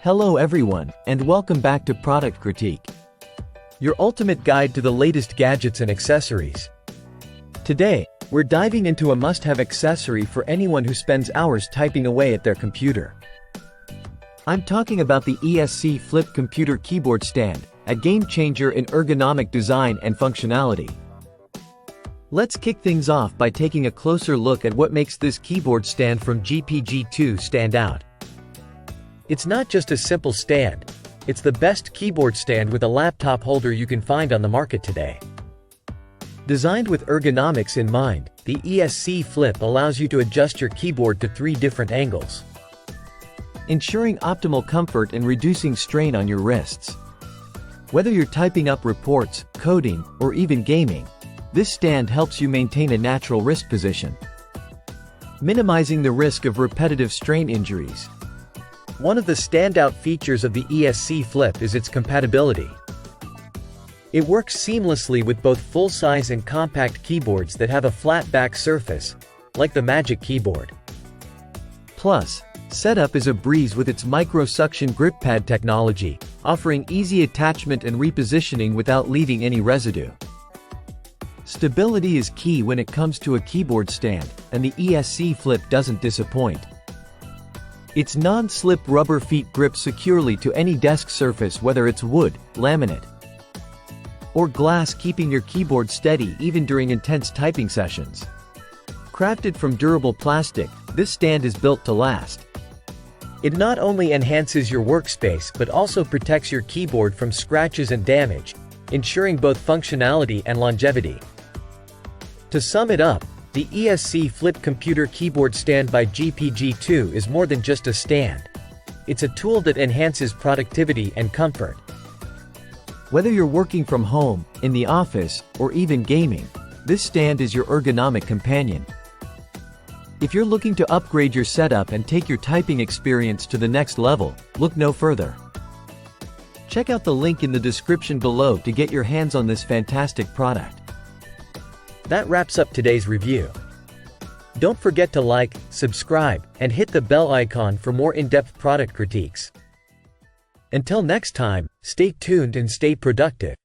Hello everyone, and welcome back to Product Critique, your ultimate guide to the latest gadgets and accessories. Today, we're diving into a must-have accessory for anyone who spends hours typing away at their computer. I'm talking about the ESC Flip Computer Keyboard Stand, a game-changer in ergonomic design and functionality. Let's kick things off by taking a closer look at what makes this keyboard stand from GPG2 stand out. It's not just a simple stand, it's the best keyboard stand with a laptop holder you can find on the market today. Designed with ergonomics in mind, the ESC Flip allows you to adjust your keyboard to 3 different angles, ensuring optimal comfort and reducing strain on your wrists. Whether you're typing up reports, coding, or even gaming, this stand helps you maintain a natural wrist position, minimizing the risk of repetitive strain injuries. One of the standout features of the ESC Flip is its compatibility. It works seamlessly with both full-size and compact keyboards that have a flat back surface, like the Magic Keyboard. Plus, setup is a breeze with its micro-suction grip pad technology, offering easy attachment and repositioning without leaving any residue. Stability is key when it comes to a keyboard stand, and the ESC Flip doesn't disappoint. Its non-slip rubber feet grip securely to any desk surface, whether it's wood, laminate, or glass, keeping your keyboard steady even during intense typing sessions. Crafted from durable plastic, this stand is built to last. It not only enhances your workspace but also protects your keyboard from scratches and damage, ensuring both functionality and longevity. To sum it up, the ESC Flip Computer Keyboard Stand by GPG2 is more than just a stand. It's a tool that enhances productivity and comfort. Whether you're working from home, in the office, or even gaming, this stand is your ergonomic companion. If you're looking to upgrade your setup and take your typing experience to the next level, look no further. Check out the link in the description below to get your hands on this fantastic product. That wraps up today's review. Don't forget to like, subscribe, and hit the bell icon for more in-depth product critiques. Until next time, stay tuned and stay productive.